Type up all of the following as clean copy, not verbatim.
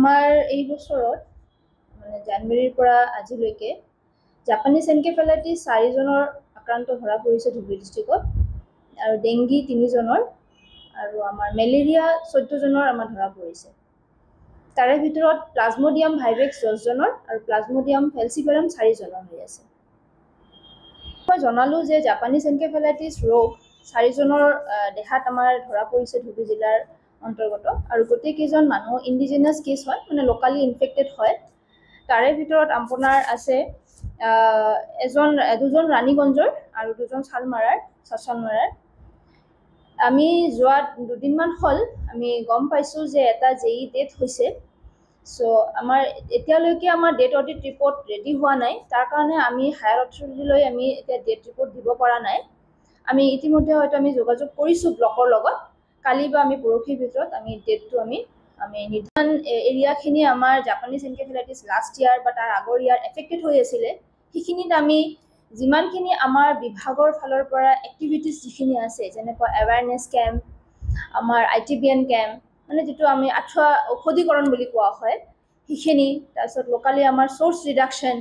আমাৰ এই বছৰত মানে জানুৱাৰীৰ পৰা আজিলৈকে জাপানীজ এনকেফেলাইটিছ 4 জনৰ আক্ৰান্ত ধৰা পৰিছে ধুবুৰী ডিষ্ট্ৰিক্টত আৰু ডেংগি 3 জনৰ আৰু আমাৰ মেলেৰিয়া 14 জনৰ আমাৰ ধৰা পৰিছে। তাৰে ভিতৰত প্লাজমোডিয়াম ভাইভেক্স 10 জনৰ আৰু প্লাজমোডিয়াম ফেলচিপাৰাম 4 জনৰ হৈ আছে। মই জনালোঁ যে জাপানীজ এনকেফেলাইটিছ ৰোগ 4 জনৰ দেহাত আমাৰ ধৰা পৰিছে ধুবুৰী জিলাৰ অন্তৰ্গত আৰু গোটেইকেইজন মানুহ ইণ্ডিজিনাছ কেছ হয়, মানে লোকালি ইনফেক্টেড হয়। তাৰে ভিতৰত আপোনাৰ আছে দুজন ৰাণীগঞ্জৰ আৰু 2জন চাচনমাৰাৰ। আমি যোৱা 2 দিনমান হ'ল আমি গম পাইছোঁ যে এটা JE ডেথ হৈছে। চ' আমাৰ এতিয়ালৈকে আমাৰ ডেথ অডিট ৰিপৰ্ট ৰেডি হোৱা নাই, তাৰ কাৰণে আমি হায়াৰ অথৰিটিলৈ আমি এতিয়া ডেথ ৰিপৰ্ট দিব পৰা নাই। আমি ইতিমধ্যে হয়তো আমি যোগাযোগ কৰিছোঁ ব্লকৰ লগত, কালি বা আমি পৰহিৰ ভিতৰত আমি ডেটটো আমি নিৰ্ধাৰণ এৰিয়াখিনি আমাৰ জাপানীজ এনকেফেলাইটিছ লাষ্ট ইয়াৰ বা তাৰ আগৰ ইয়াৰ এফেক্টেড হৈ আছিলে, সেইখিনিত আমি যিমানখিনি আমাৰ বিভাগৰ ফালৰ পৰা এক্টিভিটিছ যিখিনি আছে, যেনেকুৱা এৱাৰনেছ কেম্প, আমাৰ ITBN কেম্প, মানে যিটো আমি আঁঠুৱা ঔষধীকৰণ বুলি কোৱা হয় সেইখিনি, তাৰপিছত লোকালি আমাৰ চ'ৰ্চ ৰিডাকশ্যন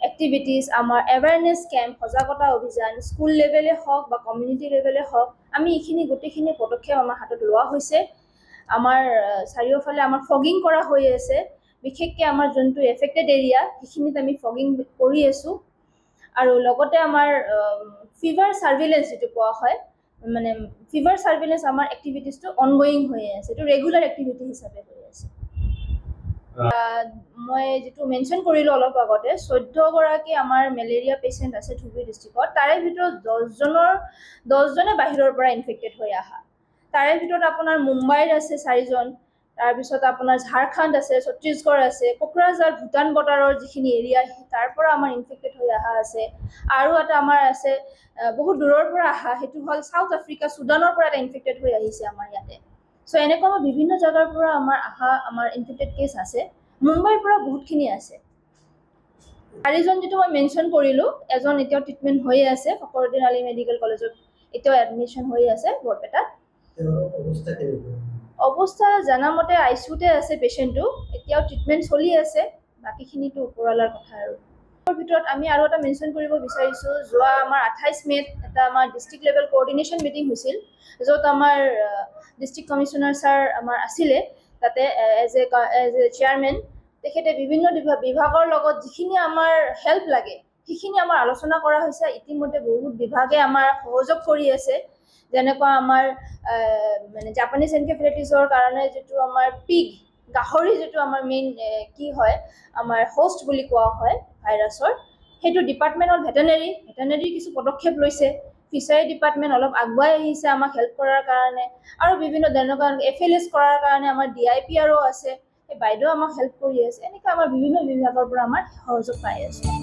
এক্টিভিটিছ, আমাৰ এৱাৰনেছ কেম্প, সজাগতা অভিযান, স্কুল লেভেলে হওক বা কমিউনিটি লেভেলে হওক, আমি এইখিনি গোটেইখিনি পদক্ষেপ আমাৰ হাতত লোৱা হৈছে। আমাৰ চাৰিওফালে আমাৰ ফগিং কৰা হৈ আছে, বিশেষকৈ আমাৰ যোনটো এফেক্টেড এৰিয়া সেইখিনিত আমি ফগিং কৰি আছোঁ আৰু লগতে আমাৰ ফিভাৰ ছাৰ্ভিলেঞ্চ যিটো কোৱা হয়, মানে ফিভাৰ ছাৰ্ভিলেঞ্চ আমাৰ এক্টিভিটিছটো অনগয়িং হৈ আছে, এইটো ৰেগুলাৰ এক্টিভিটি হিচাপে হৈ আছে। মই যিটো মেনশ্যন কৰিলোঁ অলপ আগতে, 14গৰাকী আমাৰ মেলেৰিয়া পেচেণ্ট আছে ধুবুৰী ডিষ্ট্ৰিক্টত, তাৰে ভিতৰত 10জনে বাহিৰৰ পৰা ইনফেক্টেড হৈ অহা। তাৰে ভিতৰত আপোনাৰ মুম্বাইৰ আছে 4 জন, তাৰপিছত আপোনাৰ ঝাৰখণ্ড আছে, ছত্তীশগড় আছে, কোকৰাঝাৰ ভূটান বৰ্ডাৰৰ যিখিনি এৰিয়া তাৰ পৰা আমাৰ ইনফেক্টেড হৈ অহা আছে। আৰু এটা আমাৰ আছে বহুত দূৰৰ পৰা অহা, সেইটো হ'ল চাউথ আফ্ৰিকা, চুডানৰ পৰা এটা ইনফেক্টেড হৈ আহিছে আমাৰ ইয়াতে। চ' এনেকুৱা আমাৰ বিভিন্ন জেগাৰ পৰা আমাৰ ইনফেক্টেড কেছ আছে। মুম্বাইৰ পৰা বহুতখিনি আছে। 4জন যিটো মই মেনশ্যন কৰিলোঁ, এজন এতিয়াও ট্ৰিটমেণ্ট হৈ আছে ফখৰুদ্দিন আলী মেডিকেল কলেজত, এতিয়াও এডমিশ্যন হৈ আছে বৰপেটাত। অৱস্থা জানামতে ICUতে আছে পেচেণ্টটো, এতিয়াও ট্ৰিটমেণ্ট চলি আছে, বাকীখিনিতো ওপৰৱালাৰ কথা আৰু। তাৰ ভিতৰত আমি আৰু এটা মেনশ্যন কৰিব বিচাৰিছোঁ, যোৱা আমাৰ 28 মে'ত এটা আমাৰ ডিষ্ট্ৰিক্ট লেভেল কোঅৰ্ডিনেশ্যন মিটিং হৈছিল, য'ত আমাৰ ডিষ্ট্ৰিক্ট কমিশ্যনাৰ ছাৰ আমাৰ আছিলে, তাতে এজ এ চেয়াৰমেন তেখেতে বিভিন্ন বিভাগৰ লগত যিখিনি আমাৰ হেল্প লাগে সেইখিনি আমাৰ আলোচনা কৰা হৈছে। ইতিমধ্যে বহুত বিভাগে আমাৰ সহযোগ কৰি আছে, যেনেকুৱা আমাৰ মানে জাপানীজ এনকেফেলাইটিছৰ কাৰণে যিটো আমাৰ গাহৰি যিটো আমাৰ মেইন কি হয় আমাৰ হোষ্ট বুলি কোৱা হয় ভাইৰাছৰ, সেইটো ডিপাৰ্টমেণ্ট অফ ভেটেনেৰী কিছু পদক্ষেপ লৈছে। ফিচাৰী ডিপাৰ্টমেণ্ট অলপ আগুৱাই আহিছে আমাক হেল্প কৰাৰ কাৰণে, আৰু বিভিন্ন তেনেকুৱা FLS কৰাৰ কাৰণে আমাৰ DIPRO আছে, সেই বাইদেউ আমাক হেল্প কৰি আছে। এনেকৈ আমাৰ বিভিন্ন বিভাগৰ পৰা আমাৰ সহযোগ পাই আছোঁ।